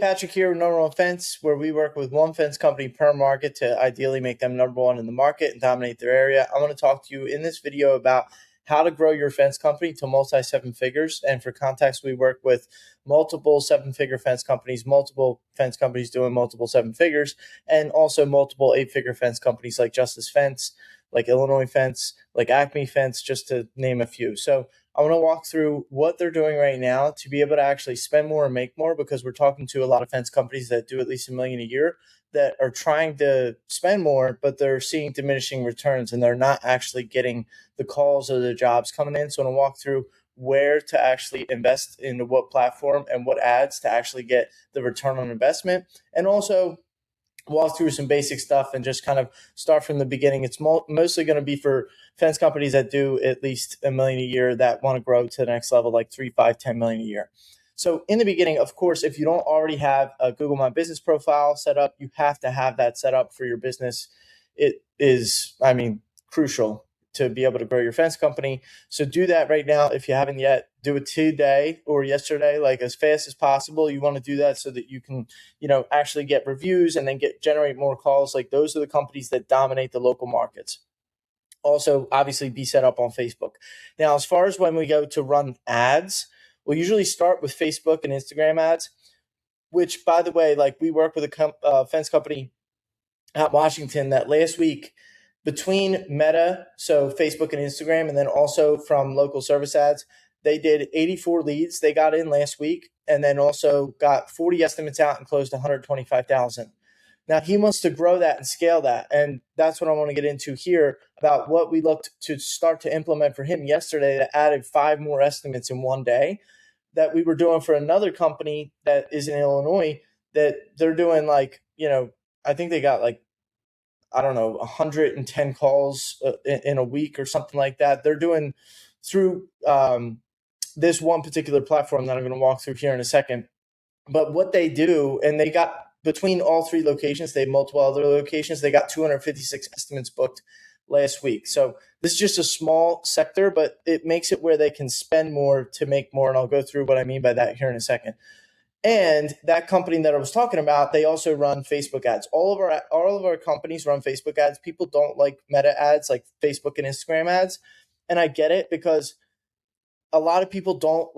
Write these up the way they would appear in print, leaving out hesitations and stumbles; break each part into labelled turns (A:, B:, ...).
A: Patrick here with Number One Fence, where we work with one fence company per market to ideally make them number one in the market and dominate their area. I want to talk to you in this video about how to grow your fence company to multi-seven figures. And for context, we work with multiple seven-figure fence companies, multiple fence companies doing multiple seven figures, and also multiple eight-figure fence companies like Justice Fence, like Illinois Fence, like Acme Fence, just to name a few. So I want to walk through what they're doing right now to be able to actually spend more and make more, because we're talking to a lot of fence companies that do at least $1 million a year that are trying to spend more, but they're seeing diminishing returns and they're not actually getting the calls or the jobs coming in. So I want to walk through where to actually invest into what platform and what ads to actually get the return on investment, and also walk through some basic stuff and just kind of start from the beginning. It's mostly going to be for fence companies that do at least $1 million a year that want to grow to the next level, like 3, 5, 10 million a year. So in the beginning, of course, if you don't already have a Google My Business profile set up, you have to have that set up for your business. It is, crucial to be able to grow your fence company. So do that right now. If you haven't yet, do it today or yesterday, like as fast as possible. You want to do that so that you can, actually get reviews and then generate more calls. Like those are the companies that dominate the local markets. Also, obviously, be set up on Facebook. Now, as far as when we go to run ads, we'll usually start with Facebook and Instagram ads, which, by the way, like we work with a fence company at Washington that last week, between Meta, so Facebook and Instagram, and then also from local service ads, they did 84 leads they got in last week, and then also got 40 estimates out and closed 125,000. Now he wants to grow that and scale that, and that's what I want to get into here about what we looked to start to implement for him yesterday that added 5 more estimates in one day that we were doing for another company that is in Illinois that they're doing I think they got 110 calls in a week or something like that. They're doing through this one particular platform that I'm going to walk through here in a second. But what they do, and they got between all 3 locations, they have multiple other locations, they got 256 estimates booked last week. So this is just a small sector, but it makes it where they can spend more to make more. And I'll go through what I mean by that here in a second. And that company that I was talking about, they also run Facebook ads. All of our companies run Facebook ads. People don't like Meta ads, like Facebook and Instagram ads. And I get it, because a lot of people don't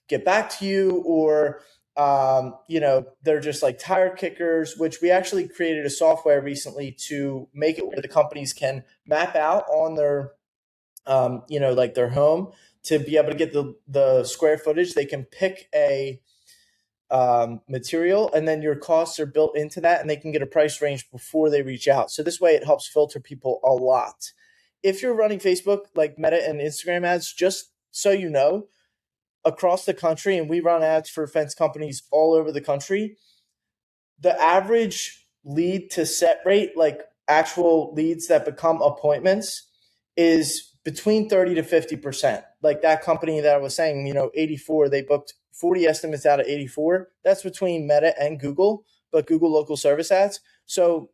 A: get back to you, or they're just like tire kickers, which we actually created a software recently to make it where the companies can map out on their their home to be able to get the square footage. They can pick a material, and then your costs are built into that, and they can get a price range before they reach out. So this way it helps filter people a lot. If you're running Facebook, like Meta and Instagram ads, just so you know, across the country, and we run ads for fence companies all over the country, the average lead to set rate, like actual leads that become appointments, is between 30 to 50%. Like that company that I was saying, 84, they booked 40 estimates out of 84. That's between Meta and Google, but Google local service ads. So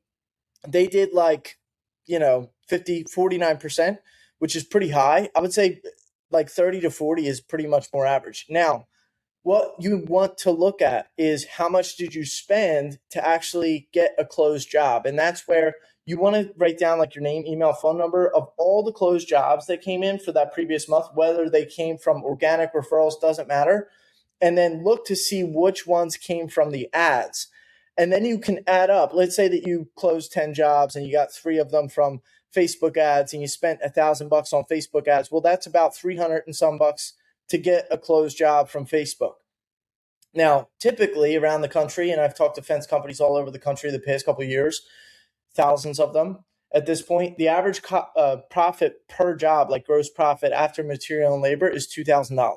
A: they did 49%, which is pretty high. I would say 30 to 40 is pretty much more average. Now, what you want to look at is how much did you spend to actually get a closed job? And that's where you want to write down your name, email, phone number of all the closed jobs that came in for that previous month, whether they came from organic referrals, doesn't matter. And then look to see which ones came from the ads. And then you can add up. Let's say that you closed 10 jobs and you got 3 of them from Facebook ads, and you spent $1,000 on Facebook ads. Well, that's about 300 and some bucks to get a closed job from Facebook. Now, typically around the country, and I've talked to fence companies all over the country the past couple of years, thousands of them at this point, the average profit per job, like gross profit after material and labor, is $2,000,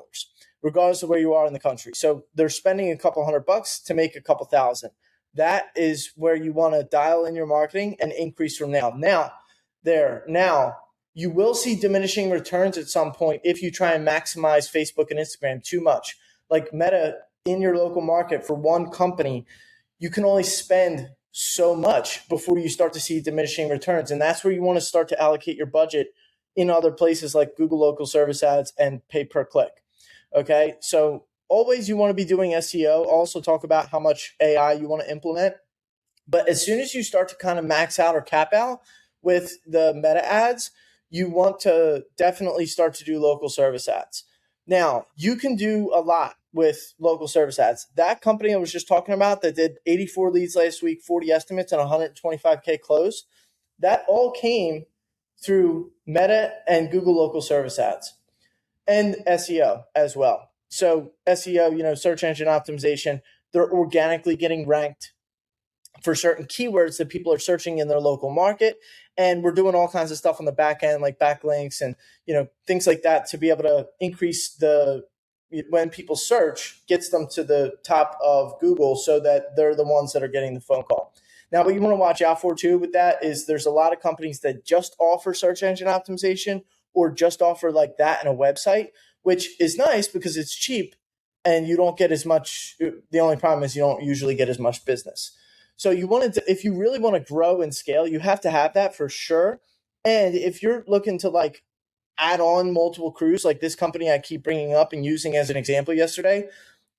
A: regardless of where you are in the country. So they're spending a couple $100 to make a couple thousand. That is where you want to dial in your marketing and increase from now. Now, you will see diminishing returns at some point if you try and maximize Facebook and Instagram too much. Like Meta, in your local market for one company, you can only spend so much before you start to see diminishing returns. And that's where you want to start to allocate your budget in other places like Google local service ads and pay per click. Okay. So always you want to be doing SEO. Also talk about how much AI you want to implement. But as soon as you start to kind of max out or cap out with the meta ads, you want to definitely start to do local service ads. Now, you can do a lot with local service ads. That company I was just talking about that did 84 leads last week, 40 estimates, and 125K close, that all came through Meta and Google local service ads and SEO as well. So SEO, search engine optimization, they're organically getting ranked for certain keywords that people are searching in their local market. And we're doing all kinds of stuff on the back end, like backlinks and, things like that to be able to increase when people search, gets them to the top of Google so that they're the ones that are getting the phone call. Now, what you want to watch out for too with that is there's a lot of companies that just offer search engine optimization or just offer like that in a website, which is nice because it's cheap and you don't get as much. The only problem is you don't usually get as much business. So if you really want to grow and scale, you have to have that for sure. And if you're looking to like add on multiple crews, like this company I keep bringing up and using as an example yesterday,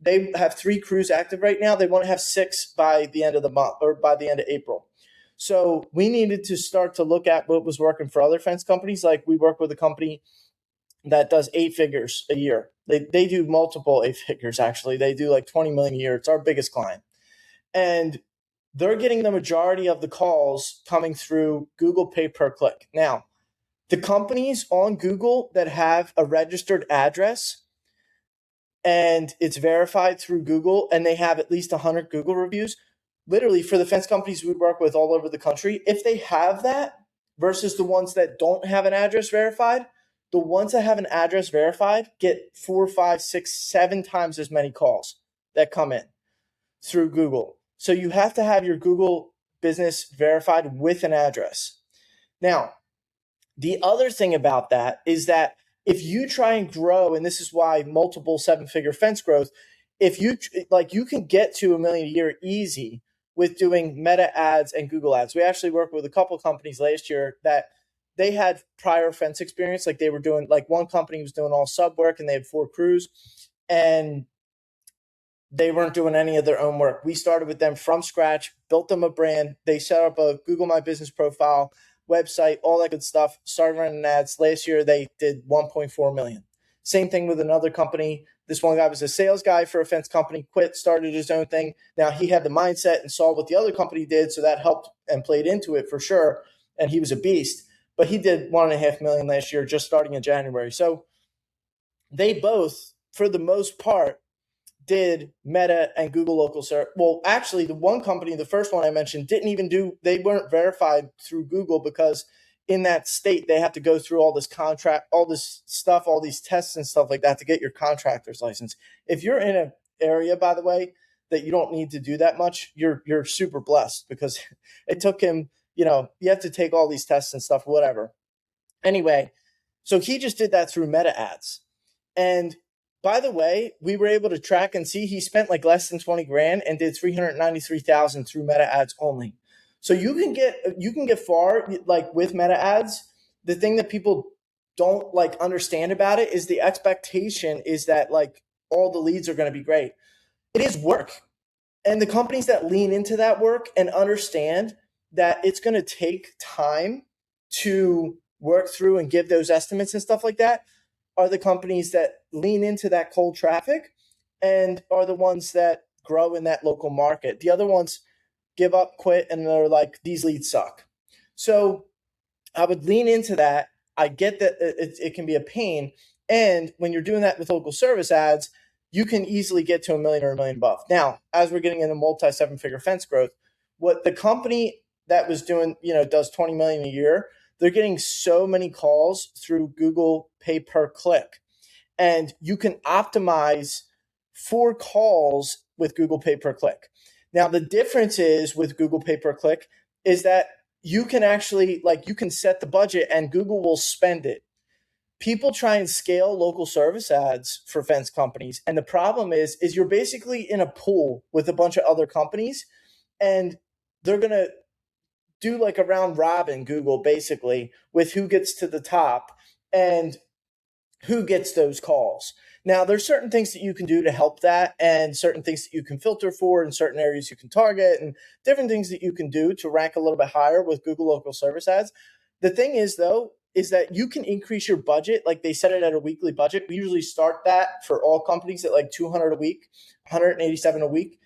A: they have 3 crews active right now. They want to have 6 by the end of the month or by the end of April. So we needed to start to look at what was working for other fence companies. Like we work with a company that does 8 figures a year. They do multiple 8 figures, actually. They do like 20 million a year. It's our biggest client. And they're getting the majority of the calls coming through Google pay per click. Now, the companies on Google that have a registered address and it's verified through Google and they have at least 100 Google reviews, literally for the fence companies we work with all over the country, if they have that versus the ones that don't have an address verified, the ones that have an address verified get 4, 5, 6, 7 times as many calls that come in through Google. So you have to have your Google business verified with an address. Now, the other thing about that is that if you try and grow, and this is why multiple 7-figure fence growth, if you can get to $1 million a year easy with doing Meta ads and Google ads. We actually worked with a couple companies last year that they had prior fence experience. Like they were doing, like one company was doing all sub work and they had 4 crews and they weren't doing any of their own work. We started with them from scratch, built them a brand. They set up a Google My Business profile, website, all that good stuff, started running ads. Last year, they did 1.4 million. Same thing with another company. This one guy was a sales guy for a fence company, quit, started his own thing. Now he had the mindset and saw what the other company did, so that helped and played into it for sure. And he was a beast. But he did 1.5 million last year, just starting in January. So they both, for the most part, did Meta and Google local search. Well, actually, the one company, the first one I mentioned, they weren't verified through Google because in that state, they have to go through all this contract, all this stuff, all these tests and stuff like that to get your contractor's license. If you're in an area, by the way, that you don't need to do that much, you're super blessed because it took him, you have to take all these tests and stuff, whatever. Anyway, so he just did that through Meta ads. And by the way, we were able to track and see he spent like less than 20 grand and did 393,000 through Meta ads only. So you can get far like with Meta ads. The thing that people don't like understand about it is the expectation is that like all the leads are going to be great. It is work. And the companies that lean into that work and understand that it's going to take time to work through and give those estimates and stuff like that are the companies that lean into that cold traffic and are the ones that grow in that local market. The other ones give up, quit, and they're like, these leads suck. So I would lean into that. I get that it can be a pain. And when you're doing that with local service ads, you can easily get to $1 million or $1 million above. Now, as we're getting into multi 7-figure fence growth, what the company that was doing, does 20 million a year, they're getting so many calls through Google pay per click. And you can optimize for calls with Google pay per click. Now, the difference is with Google pay per click is that you can actually, you can set the budget and Google will spend it. People try and scale local service ads for fence companies. And the problem is you're basically in a pool with a bunch of other companies and they're going to do like a round robin Google basically with who gets to the top and who gets those calls. Now, there's certain things that you can do to help that, and certain things that you can filter for, and certain areas you can target, and different things that you can do to rank a little bit higher with Google local service ads. The thing is, though, is that you can increase your budget. Like they set it at a weekly budget. We usually start that for all companies at like 200 a week, 187 a week.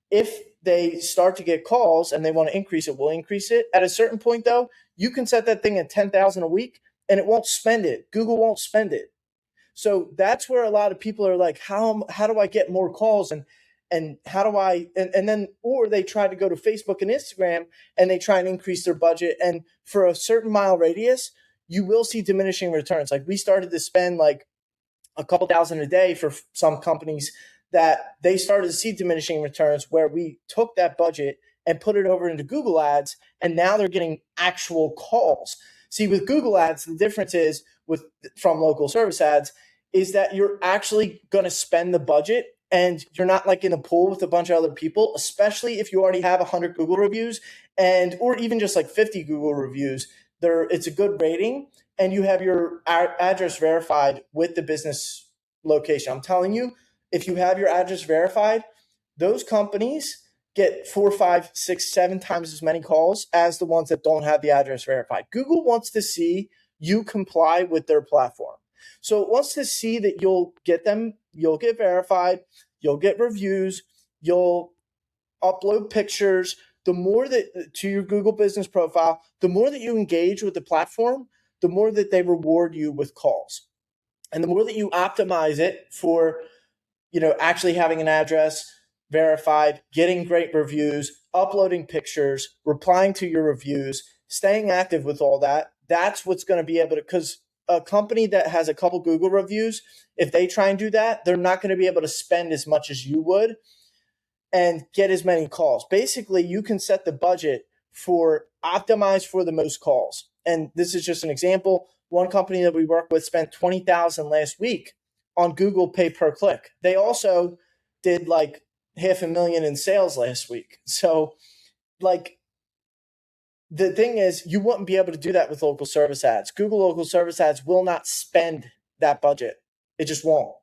A: If they start to get calls and they want to increase it, we'll increase it. At a certain point, though, you can set that thing at 10,000 a week, and it won't spend it. Google won't spend it. So that's where a lot of people are like, how do I get more calls, and how do I and then, or they try to go to Facebook and Instagram and they try and increase their budget, and for a certain mile radius you will see diminishing returns. Like we started to spend like a couple thousand a day for some companies, that they started to see diminishing returns, where we took that budget and put it over into Google ads, and now they're getting actual calls. See, with Google ads, the difference is with from local service ads is that you're actually going to spend the budget, and you're not like in a pool with a bunch of other people, especially if you already have 100 Google reviews, and or even just like 50 Google reviews. It's a good rating, and you have your address verified with the business location. I'm telling you, if you have your address verified, those companies get 4, 5, 6, 7 times as many calls as the ones that don't have the address verified. Google wants to see you comply with their platform. So it wants to see that you'll get verified, you'll get reviews, you'll upload pictures. The more that to your Google business profile, the more that you engage with the platform, the more that they reward you with calls. And the more that you optimize it for, actually having an address verified, getting great reviews, uploading pictures, replying to your reviews, staying active with all that, that's what's going to be able to, because a company that has a couple Google reviews, if they try and do that, they're not going to be able to spend as much as you would and get as many calls. Basically, you can set the budget for optimize for the most calls. And this is just an example. One company that we work with spent $20,000 last week on Google pay per click. They also did like $500,000 in sales last week. So like the thing is, you wouldn't be able to do that with local service ads. Google local service ads will not spend that budget. It just won't.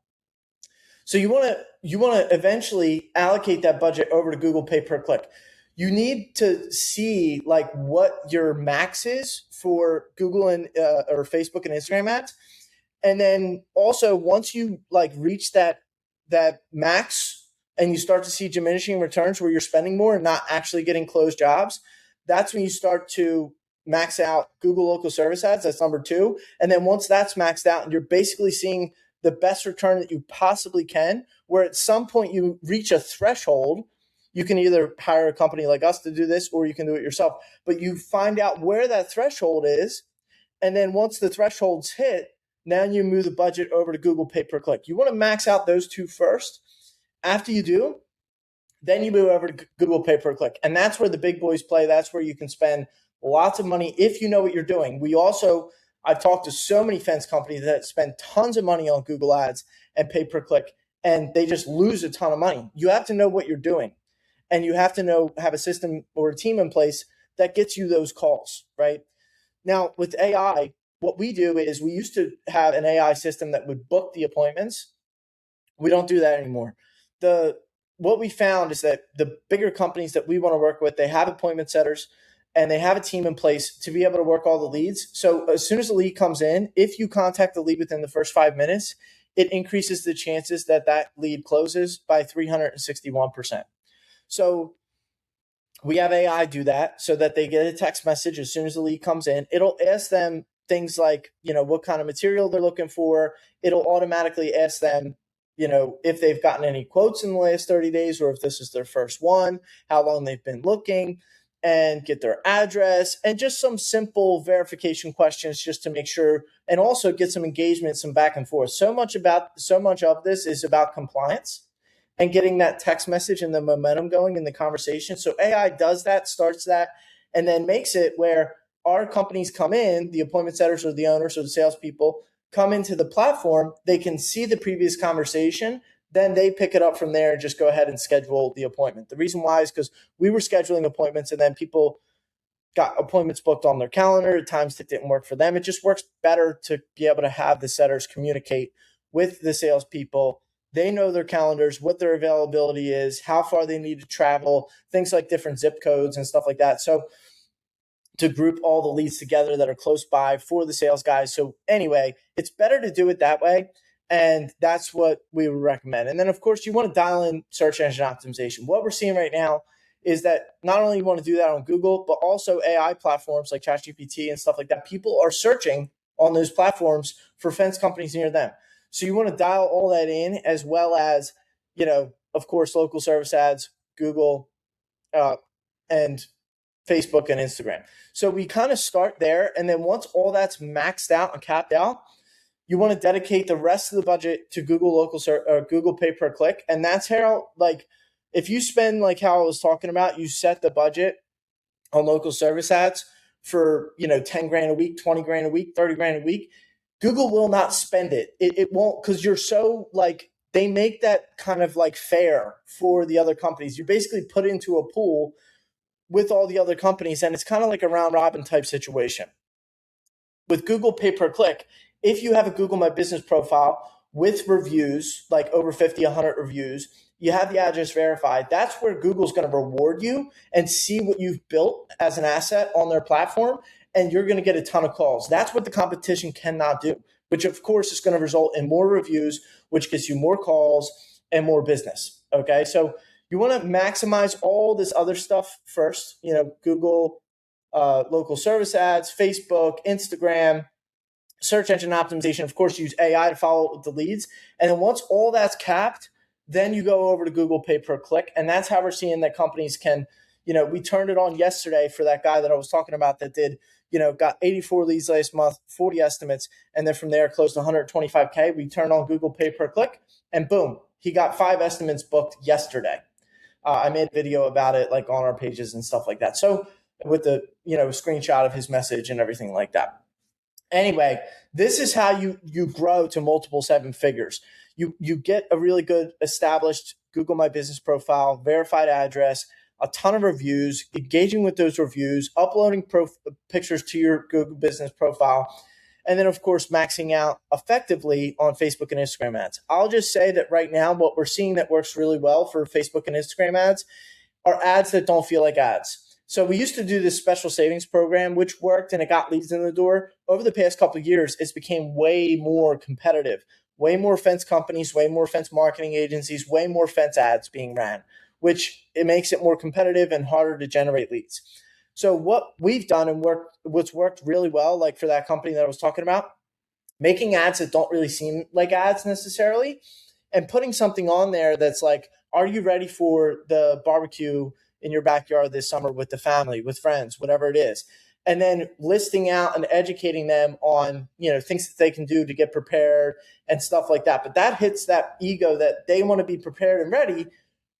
A: So you want to eventually allocate that budget over to Google pay per click. You need to see like what your max is for Google and or Facebook and Instagram ads, and then also once you like reach that max and you start to see diminishing returns where you're spending more and not actually getting closed jobs, that's when you start to max out Google local service ads. That's number 2. And then once that's maxed out and you're basically seeing the best return that you possibly can, where at some point you reach a threshold, you can either hire a company like us to do this or you can do it yourself. But you find out where that threshold is. And then once the threshold's hit, now you move the budget over to Google pay per click. You want to max out those 2 first. After you do, then you move over to Google pay per click. And that's where the big boys play. That's where you can spend lots of money if you know what you're doing. I've talked to so many fence companies that spend tons of money on Google ads and pay per click, and they just lose a ton of money. You have to know what you're doing, and you have to have a system or a team in place that gets you those calls, right? Now, with AI, what we do is we used to have an AI system that would book the appointments. We don't do that anymore. What we found is that the bigger companies that we want to work with, they have appointment setters and they have a team in place to be able to work all the leads. So as soon as the lead comes in, if you contact the lead within the first 5 minutes, it increases the chances that that lead closes by 361%. So we have AI do that so that they get a text message as soon as the lead comes in. It'll ask them things like, what kind of material they're looking for. It'll automatically ask them, if they've gotten any quotes in the last 30 days or if this is their first one, how long they've been looking, and get their address and just some simple verification questions just to make sure, and also get some engagement, some back and forth. So much of this is about compliance and getting that text message and the momentum going in the conversation. So AI does that, starts that, and then makes it where our companies come in, the appointment setters or the owners or the salespeople come into the platform, they can see the previous conversation, then they pick it up from there and just go ahead and schedule the appointment. The reason why is because we were scheduling appointments and then people got appointments booked on their calendar at times that didn't work for them. It just works better to be able to have the setters communicate with the salespeople. They know their calendars, what their availability is, how far they need to travel, things like different zip codes and stuff like that. So to group all the leads together that are close by for the sales guys. So anyway, it's better to do it that way. And that's what we would recommend. And then, of course, you want to dial in search engine optimization. What we're seeing right now is that not only you want to do that on Google, but also AI platforms like ChatGPT and stuff like that. People are searching on those platforms for fence companies near them. So you want to dial all that in, as well as, of course, local service ads, Google, and Facebook and Instagram. So we kind of start there. And then once all that's maxed out and capped out, you want to dedicate the rest of the budget to Google local or Google pay per click. And that's how, if you spend, like how I was talking about, you set the budget on local service ads for, 10 grand a week, 20 grand a week, 30 grand a week, Google will not spend it. It won't, because you're so they make that kind of fair for the other companies. You basically put into a pool with all the other companies, and it's kind of like a round robin type situation. With Google pay per click, if you have a Google My Business profile with reviews, like over 50, 100 reviews, you have the address verified, that's where Google's going to reward you and see what you've built as an asset on their platform, and you're going to get a ton of calls. That's what the competition cannot do, which of course is going to result in more reviews, which gets you more calls and more business. Okay, so you want to maximize all this other stuff first, Google, local service ads, Facebook, Instagram, search engine optimization. Of course, use AI to follow up with the leads. And then once all that's capped, then you go over to Google pay per click. And that's how we're seeing that companies can, we turned it on yesterday for that guy that I was talking about that did, got 84 leads last month, 40 estimates. And then from there closed 125K. We turned on Google pay per click and boom, he got 5 estimates booked yesterday. I made a video about it on our pages and stuff like that. So with the, screenshot of his message and everything like that. Anyway, this is how you grow to multiple 7 figures. You get a really good established Google My Business profile, verified address, a ton of reviews, engaging with those reviews, uploading pictures to your Google Business profile, and then, of course, maxing out effectively on Facebook and Instagram ads. I'll just say that right now, what we're seeing that works really well for Facebook and Instagram ads are ads that don't feel like ads. So we used to do this special savings program, which worked and it got leads in the door. Over the past couple of years, it's became way more competitive, way more fence companies, way more fence marketing agencies, way more fence ads being ran, which it makes it more competitive and harder to generate leads. So what we've done and what's worked really well, like for that company that I was talking about, making ads that don't really seem like ads necessarily, and putting something on there that's like, are you ready for the barbecue in your backyard this summer with the family, with friends, whatever it is? And then listing out and educating them on, things that they can do to get prepared and stuff like that. But that hits that ego that they want to be prepared and ready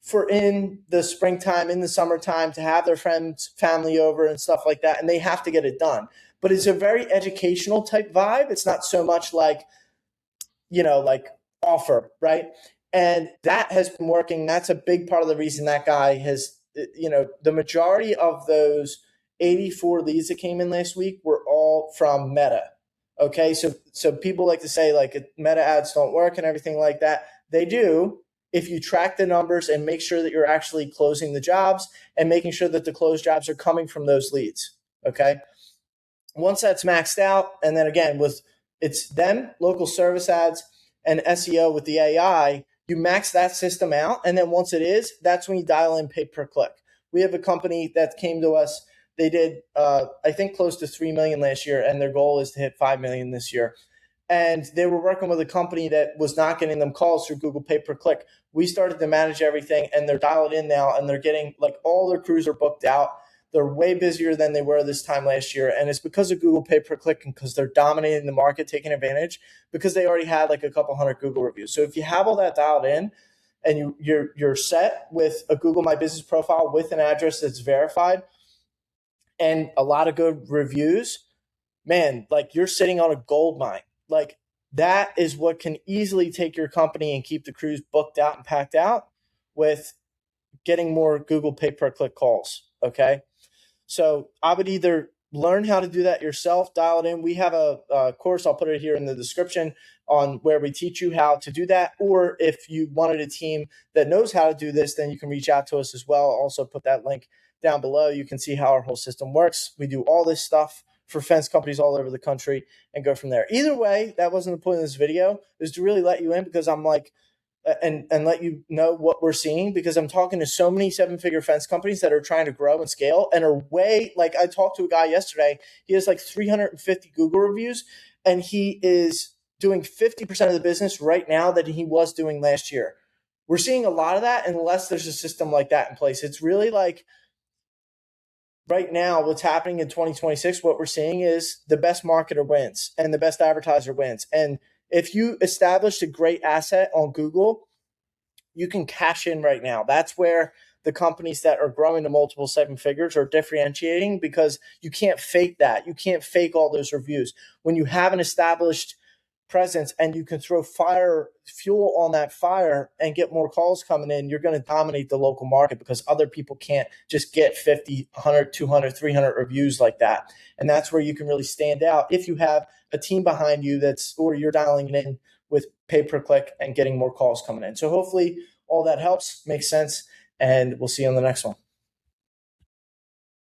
A: for in the springtime, in the summertime, to have their friends, family over and stuff like that. And they have to get it done. But it's a very educational type vibe. It's not so much like offer, right? And that has been working. That's a big part of the reason that guy has, the majority of those 84 leads that came in last week were all from Meta. Okay. So people like to say Meta ads don't work and everything like that. They do, if you track the numbers and make sure that you're actually closing the jobs and making sure that the closed jobs are coming from those leads. Okay. Once that's maxed out, and then again, it's them, local service ads, and SEO with the AI, you max that system out. And then once it is, that's when you dial in pay per click. We have a company that came to us. They did, I think, close to 3 million last year, and their goal is to hit 5 million this year. And they were working with a company that was not getting them calls through Google pay per click. We started to manage everything, and they're dialed in now, and they're getting all their crews are booked out. They're way busier than they were this time last year. And it's because of Google pay per click and because they're dominating the market, taking advantage, because they already had a couple hundred Google reviews. So if you have all that dialed in and you're set with a Google My Business profile with an address that's verified and a lot of good reviews, man, you're sitting on a gold mine. That is what can easily take your company and keep the crews booked out and packed out with getting more Google pay per click calls. Okay. So I would either learn how to do that yourself, dial it in. We have a course, I'll put it here in the description, on where we teach you how to do that. Or if you wanted a team that knows how to do this, then you can reach out to us as well. I'll also put that link down below. You can see how our whole system works. We do all this stuff for fence companies all over the country and go from there. Either way, that wasn't the point of this video. It was to really let you in, because I'm like, and let you know what we're seeing, because I'm talking to so many 7-figure fence companies that are trying to grow and scale and are way, like, I talked to a guy yesterday. He has like 350 Google reviews, and he is doing 50% of the business right now that he was doing last year. We're seeing a lot of that unless there's a system like that in place. It's really like, right now, what's happening in 2026, what we're seeing is the best marketer wins and the best advertiser wins. And if you established a great asset on Google, you can cash in right now. That's where the companies that are growing to multiple 7 figures are differentiating, because you can't fake that. You can't fake all those reviews. When you have an established presence and you can throw fuel on that fire and get more calls coming in, you're going to dominate the local market, because other people can't just get 50, 100, 200, 300 reviews like that. And that's where you can really stand out if you have a team behind you or you're dialing it in with pay per click and getting more calls coming in. So hopefully all that helps, makes sense, and we'll see you on the next one.